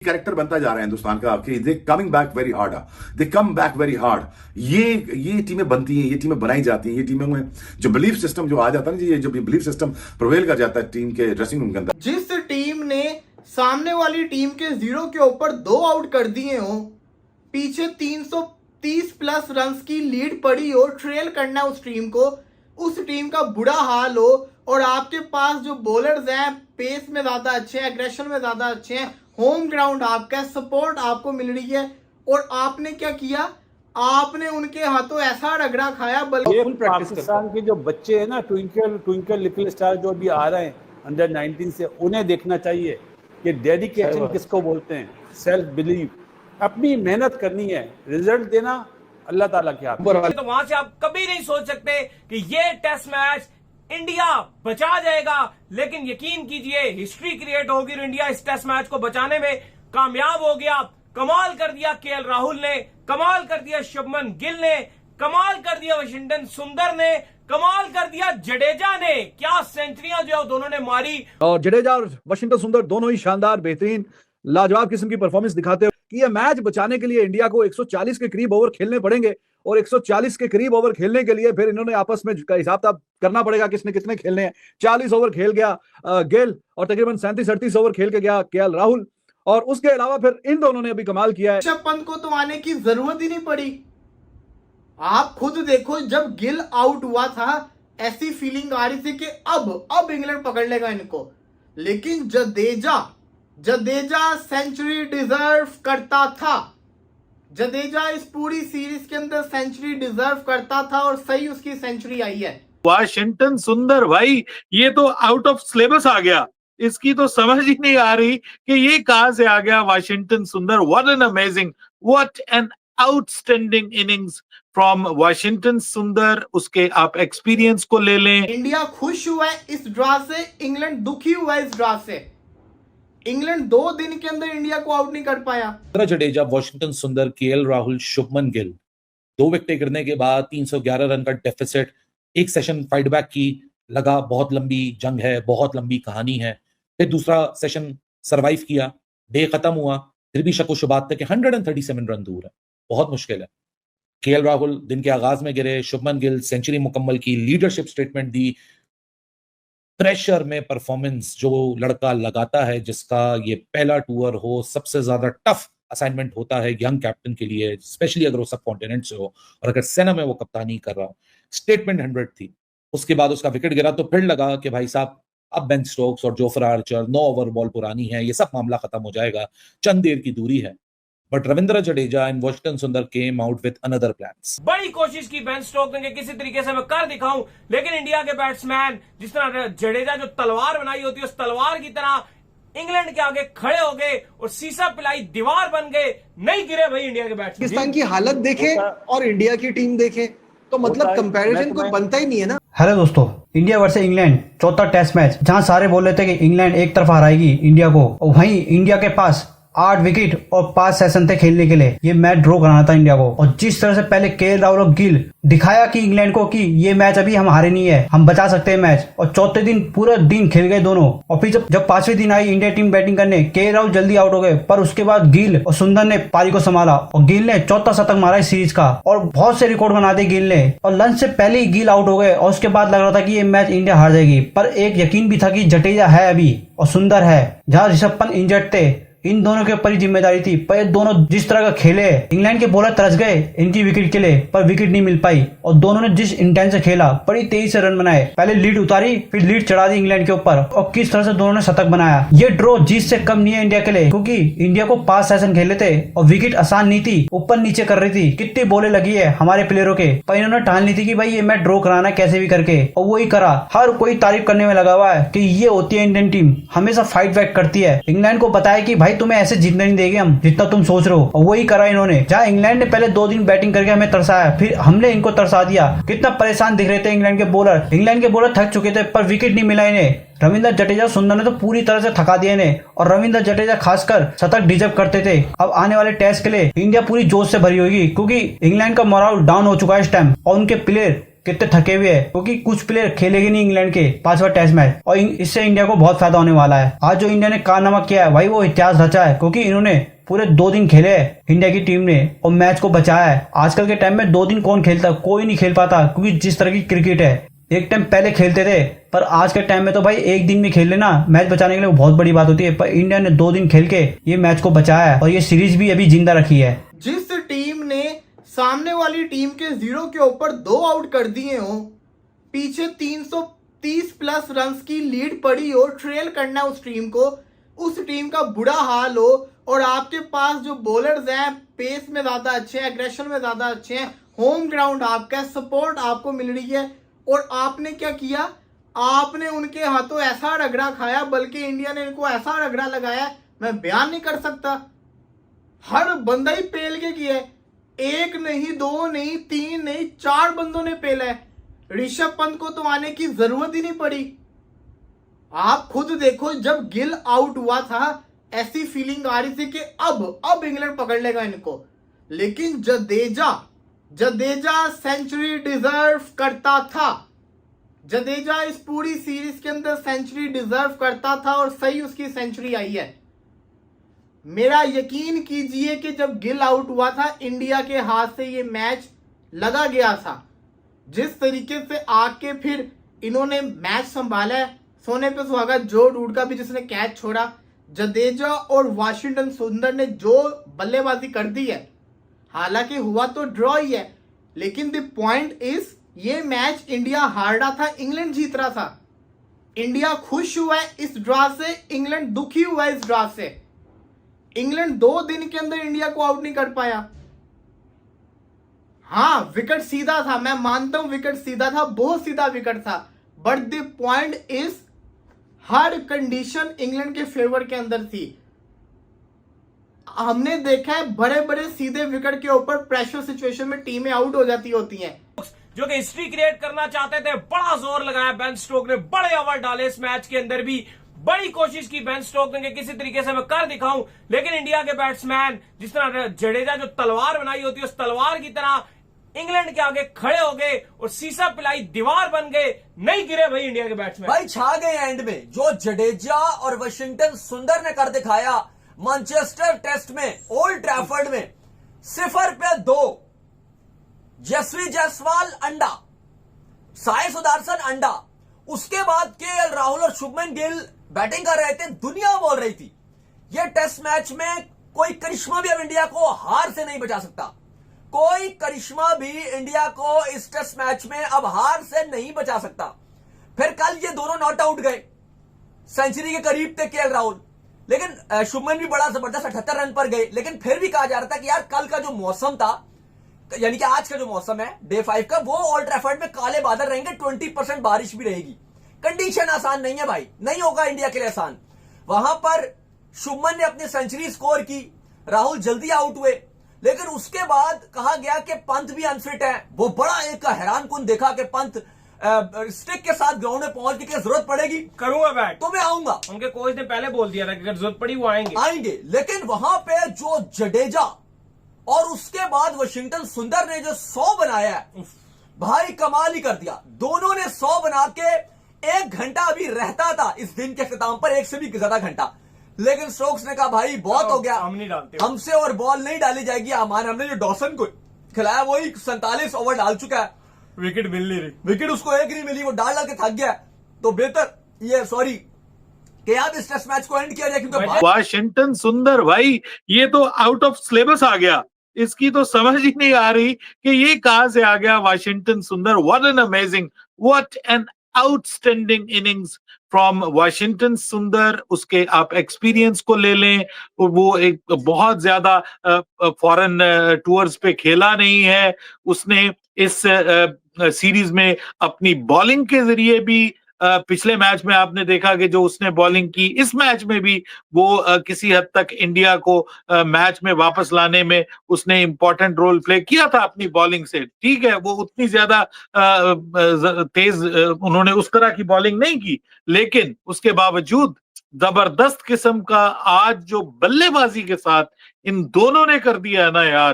Character बनता जा रहा है हिंदुस्तान का कि they coming back very hard, they come back very hard. ये टीमें बनती हैं, ये टीमें बनाई जाती हैं, ये टीमों में जो बिलीफ सिस्टम जो आ जाता है ना जी, ये जो बिलीफ सिस्टम प्रोवेल कर जाता है टीम के ड्रेसिंग रूम के अंदर। जिस टीम ने सामने वाली टीम के 0 के ऊपर 2 आउट कर दिए हो, पीछे 330 प्लस रन्स की लीड पड़ी हो, ट्रेल करना उस टीम को, उस टीम का बुरा हाल हो, और आपके पास जो बॉलर्स हैं पेस में ज्यादा अच्छे हैं, एग्रेशन में ज्यादा अच्छे हैं, होम ग्राउंड आपका, सपोर्ट आपको मिल रही है, और आपने क्या किया, आपने उनके हाथों ऐसा रगड़ा खाया। बल्कि ये पाकिस्तान के जो बच्चे हैं ना, ट्विंकल लिटिल स्टार जो अभी आ रहे हैं अंडर 19 से, उन्हें देखना चाहिए कि डेडिकेशन किसको बोलते हैं, सेल्फ बिलीव, अपनी मेहनत करनी है, रिजल्ट देना अल्लाह ताला के हाथ में। तो वहां से आप कभी नहीं सोच सकते कि ये टेस्ट मैच इंडिया बचा जाएगा, लेकिन यकीन कीजिए हिस्ट्री क्रिएट होगी और इंडिया इस टेस्ट मैच को बचाने में कामयाब हो गया। कमाल कर दिया केएल राहुल ने, कमाल कर दिया शुभमन गिल ने, कमाल कर दिया वाशिंगटन सुंदर ने, कमाल कर दिया जडेजा ने। क्या सेंचुरियां जो दोनों ने मारी, और जडेजा और वाशिंगटन सुंदर दोनों ही शानदार बेहतरीन लाजवाब किस्म की परफॉर्मेंस दिखाते हैं कि यह मैच बचाने के लिए इंडिया को 140 के करीब ओवर खेलने पड़ेंगे, और 140 के करीब ओवर खेलने के लिए फिर इन्होंने आपस में हिसाब किताब करना पड़ेगा किसने कितने खेलने हैं। 40 ओवर खेल गया गिल, और तकरीबन 37-38 ओवर खेल के गया केएल राहुल, और उसके अलावा फिर इन दोनों ने अभी कमाल किया है। ऋषभ पंत को तो आने की जरूरत ही नहीं पड़ी। आप खुद देखो, जब गिल आउट हुआ था ऐसी फीलिंग आ रही थी कि अब इंग्लैंड पकड़ लेगा इनको, लेकिन जडेजा सेंचुरी डिजर्व करता था। जडेजा इस पूरी सीरीज के अंदर सेंचुरी डिजर्व करता था, और सही उसकी सेंचुरी आई है। वाशिंगटन सुंदर भाई, ये तो आउट ऑफ सिलेबस आ गया, इसकी तो समझ ही नहीं आ रही कि ये कहां से आ गया वाशिंगटन सुंदर। What an amazing, what an outstanding innings from Washington सुंदर। उसके आप एक्सपीरियंस को ले लें। इंडिया खुश हुआ है इस ड्रॉ से, इंग्लैंड दुखी हुआ है इस ड्रॉ से। इंग्लैंड 2 दिन के अंदर इंडिया को आउट नहीं कर पाया। जडेजा, वाशिंगटन सुंदर, केएल राहुल, शुभमन गिल, 2 विकेट गिरने के बाद 311 रन का डेफिसिट, एक सेशन फाइट बैक की, लगा बहुत लंबी जंग है, बहुत लंबी कहानी है। फिर दूसरा सेशन सरवाइव किया, डे खत्म हुआ, फिर भी शक व शुबात थे कि 137 रन दूर है, बहुत मुश्किल है। केएल राहुल दिन के आगाज में गिरे, शुभमन गिल सेंचुरी मुकम्मल की, लीडरशिप स्टेटमेंट दी, प्रेशर में परफॉर्मेंस जो लड़का लगाता है, जिसका ये पहला टूर हो, सबसे ज्यादा टफ असाइनमेंट होता है यंग कैप्टन के लिए, स्पेशली अगर वो सब कॉन्टिनेंट से हो, और अगर सेना में वो कप्तानी कर रहा हो। स्टेटमेंट 100 थी। उसके बाद उसका विकेट गिरा तो फिर लगा कि भाई साहब अब बेन स्टोक्स और जोफ्रा आर्चर 9 ओवर बॉल पुरानी है, ये सब मामला खत्म हो जाएगा, चंद देर की दूरी है। But Ravindra Jadeja and Washington Sundar came out with another plans. बड़ी कोशिश की बेन स्टोक्स ने किसी तरीके से मैं कर दिखाऊं, लेकिन इंडिया के बैट्समैन, जिस तरह जडेजा जो तलवार बनाई होती है, उस तलवार की तरह इंग्लैंड के आगे खड़े हो गए और सीसा पिलाई दीवार बन गए। नहीं गिरे भाई इंडिया के बैट्समैन। पाकिस्तान की हालत देखे और इंडिया की टीम देखे तो मतलब कंपैरिजन कोई बनता ही नहीं है ना। हेलो दोस्तों, इंडिया वर्सेस इंग्लैंड, चौथा टेस्ट मैच, जहां सारे बोल रहे थे कि इंग्लैंड एक तरफ हराएगी इंडिया को, और वहीं इंडिया के पास 8 विकेट और 5 सेशन थे खेलने के लिए। ये मैच ड्रॉ कराना था इंडिया को, और जिस तरह से पहले केएल राहुल और गिल दिखाया कि इंग्लैंड को कि ये मैच अभी हम हारे नहीं है, हम बचा सकते हैं मैच, और चौथे दिन पूरा दिन खेल गए दोनों। और फिर जब 5वें दिन आई इंडिया टीम बैटिंग करने, केएल राहुल जल्दी आउट हो गए, पर उसके बाद गिल और सुंदर ने पारी को संभाला, और गिल ने चौथा शतक मारा इस सीरीज का, और बहुत से रिकॉर्ड बना दिए गिल ने। और लंच से पहले ही गिल आउट हो गए, और उसके बाद लग रहा था कि ये मैच इंडिया हार जाएगी, पर एक यकीन भी था कि जडेजा है अभी और सुंदर है। जहां ऋषभ पंत इंजर्ड थे, इन दोनों के ऊपर ही जिम्मेदारी थी, पर ये दोनों जिस तरह का खेले, इंग्लैंड के बॉलर तरस गए इनकी विकेट के लिए, पर विकेट नहीं मिल पाई, और दोनों ने जिस इंटेंस से खेला, बड़ी तेजी से रन बनाए, पहले लीड उतारी, फिर लीड चढ़ा दी इंग्लैंड के ऊपर, और किस तरह से दोनों ने शतक बनाया। ये ड्रॉ जीत से कम नहीं है इंडिया के लिए, क्योंकि इंडिया को 5 सेशन खेले थे और विकेट आसान नहीं थी, ऊपर नीचे कर रही थी, कितनी बॉलें लगी है हमारे प्लेयरों के, पर इन्होंने ठान ली थी कि भाई ये मैच ड्रॉ कराना कैसे भी करके, और वही करा। हर कोई तारीफ करने में लगा हुआ है कि ये होती है इंडियन टीम, हमेशा फाइट बैक करती है। इंग्लैंड को बताया कि भाई तुम्हें ऐसे जीतने नहीं देंगे हम जितना तुम सोच रहे हो, और वही करा इन्होंने। जहां इंग्लैंड ने पहले 2 दिन बैटिंग करके हमें तरसाया, फिर हमने इनको तरसा दिया। कितना परेशान दिख रहे थे इंग्लैंड के बॉलर थक चुके थे, पर विकेट नहीं मिला इन्हें। रविंद्र जडेजा सुंदर ने तो पूरी तरह से थका दिया इन्हें, और रविंद्र जडेजा खासकर शतक डिजर्व करते थे। अब आने वाले टेस्ट के लिए इंडिया पूरी जोश से भरी होगी, क्योंकि इंग्लैंड का मोरल डाउन हो चुका है इस टाइम, और उनके प्लेयर कितने थके हुए हैं, क्योंकि कुछ प्लेयर खेलेंगे नहीं इंग्लैंड के 5वां टेस्ट मैच, और इससे इंडिया को बहुत फायदा होने वाला है। आज जो इंडिया ने कारनामा किया है भाई, वो इतिहास रचा है, क्योंकि इन्होंने पूरे 2 दिन खेले हैं इंडिया की टीम ने और मैच को बचाया है। आजकल के टाइम में 2 दिन कौन खेलता, कोई नहीं खेल पाता, क्योंकि जिस तरह की क्रिकेट है, एक टाइम पहले खेलते थे, पर आज के टाइम में तो भाई 1 दिन में खेल लेना मैच बचाने के लिए बहुत बड़ी बात होती है। पर इंडिया ने 2 दिन खेल के ये मैच को बचाया है और ये सीरीज भी अभी जिंदा रखी है। जिस टीम ने सामने वाली टीम के 0 के ऊपर 2 आउट कर दिए हो, पीछे 330 प्लस रन्स की लीड पड़ी हो, ट्रेल करना उस टीम को, उस टीम का बुरा हाल हो, और आपके पास जो बॉलर्स हैं पेस में ज्यादा अच्छे हैं, एग्रेशन में ज्यादा अच्छे हैं, होम ग्राउंड आपका, सपोर्ट आपको मिल रही है, और आपने क्या किया, आपने उनके हाथों ऐसा रगड़ा खाया, बल्कि इंडिया ने इनको ऐसा रगड़ा लगाया मैं बयान नहीं कर सकता। हर बंदा ही पेल के किया है, 1 नहीं 2 नहीं 3 नहीं 4 बंदों ने पेला है। ऋषभ पंत को तो आने की जरूरत ही नहीं पड़ी। आप खुद देखो, जब गिल आउट हुआ था ऐसी फीलिंग आ रही थी कि अब इंग्लैंड पकड़ लेगा इनको, लेकिन जडेजा सेंचुरी डिजर्व करता था। जडेजा इस पूरी सीरीज के अंदर सेंचुरी डिजर्व करता था और सही उसकी सेंचुरी आई है। मेरा यकीन कीजिए कि जब गिल आउट हुआ था, इंडिया के हाथ से ये मैच लगा गया था। जिस तरीके से आके फिर इन्होंने मैच संभाला है, सोने पे सुहागा, जो रूट का भी जिसने कैच छोड़ा, जडेजा और वाशिंगटन सुंदर ने जो बल्लेबाजी कर दी है, हालांकि हुआ तो ड्रॉ ही है, लेकिन द पॉइंट इज ये मैच इंडिया हार रहा था, इंग्लैंड जीत रहा था। इंडिया खुश हुआ है इस ड्रॉ से, इंग्लैंड दुखी हुआ है इस ड्रॉ से। इंग्लैंड 2 दिन के अंदर इंडिया को आउट नहीं कर पाया। हाँ, विकेट सीधा था, मैं मानता हूं विकेट सीधा था, बहुत सीधा विकेट था, but the point is her condition England के फेवर के अंदर थी। हमने देखा है बड़े बड़े सीधे विकेट के ऊपर प्रेशर सिचुएशन में टीमें आउट हो जाती होती हैं। जो कि हिस्ट्री क्रिएट करना चाहते थे, बड़ा जोर लगाया बेन स्टोक ने, बड़े ओवर डाले इस मैच के अंदर भी, बड़ी कोशिश की बेन स्टोक ने कि किसी तरीके से मैं कर दिखाऊं, लेकिन इंडिया के बैट्समैन जिस तरह जडेजा जो तलवार बनाई होती है, उस तलवार की तरह इंग्लैंड के आगे खड़े हो गए और सीसा पिलाई दीवार बन गए। नहीं गिरे भाई इंडिया के बैट्समैन, भाई छा गए एंड में। जो जडेजा और वाशिंगटन सुंदर ने कर दिखाया मैनचेस्टर टेस्ट में, ओल्ड ट्रैफर्ड में, 0 पे 2, यशस्वी जायसवाल अंडा, साई सुदर्शन अंडा, उसके बाद केएल राहुल और शुभमन गिल बैटिंग कर रहे थे, दुनिया बोल रही थी ये टेस्ट मैच में कोई करिश्मा भी अब इंडिया को हार से नहीं बचा सकता। कोई करिश्मा भी इंडिया को इस टेस्ट मैच में अब हार से नहीं बचा सकता। फिर कल ये दोनों नॉट आउट गए, सेंचुरी के करीब थे केएल राहुल, लेकिन शुभमन भी बड़ा जबरदस्त 78 रन पर गए। लेकिन फिर भी कहा जा रहा था कि यार कल का जो मौसम था, यानी कि आज का जो मौसम है डे 5 का, वो ओल्ड ट्रैफर्ड में काले बादल रहेंगे, 20% बारिश भी रहेगी। कंडीशन आसान नहीं है भाई, नहीं होगा इंडिया के लिए आसान। वहां पर शुभमन ने अपनी सेंचुरी स्कोर की, राहुल जल्दी आउट हुए, लेकिन उसके बाद कहा गया कि पंत भी अनफिट है। वो बड़ा एक हैरान कुन देखा कि पंत स्टिक के साथ ग्राउंड में पहुंच के जरूरत पड़ेगी करूंगा बैट तो मैं आऊंगा। उनके कोच ने पहले बोल दिया था कि अगर जरूरत पड़ी वो आएंगे। लेकिन वहां पे जो जडेजा और उसके बाद वाशिंगटन सुंदर ने जो 100 बनाया है, भाई कमाल ही कर दिया। दोनों ने 100 बना के 1 घंटा अभी रहता था इस दिन के इख्तिताम पर, 1 से भी ज्यादा घंटा, लेकिन स्टोक्स ने कहा भाई बहुत हो गया, हम नहीं डालते, हमसे और बॉल नहीं डाली जाएगी। हमने जो डॉसन को खिलाया वही 47 ओवर डाल चुका है, विकेट मिल नहीं रही, विकेट उसको 1 नहीं मिली, वो डाल के थक गया। तो बेहतर ये सॉरी कि आप इस टेस्ट मैच को एंड किया जाए, क्योंकि वाशिंगटन सुंदर भाई ये तो आउट ऑफ सिलेबस आ गया, इसकी तो समझ ही नहीं आ रही कि ये कहां से आ गया वाशिंगटन सुंदर। What an amazing, what an outstanding innings from Washington सुंदर। उसके आप एक्सपीरियंस को ले लें, वो एक बहुत ज्यादा फॉरेन टूर्स पे खेला नहीं है, उसने इस सीरीज में अपनी बॉलिंग के जरिए भी पिछले मैच में आपने देखा कि जो उसने बॉलिंग की, इस मैच में भी वो किसी हद तक इंडिया को मैच में वापस लाने में उसने इंपॉर्टेंट रोल प्ले किया था अपनी बॉलिंग से। ठीक है, वो उतनी ज्यादा तेज उन्होंने उस तरह की बॉलिंग नहीं की, लेकिन उसके बावजूद जबरदस्त किस्म का आज जो बल्लेबाजी के साथ इन दोनों ने कर दिया है ना यार,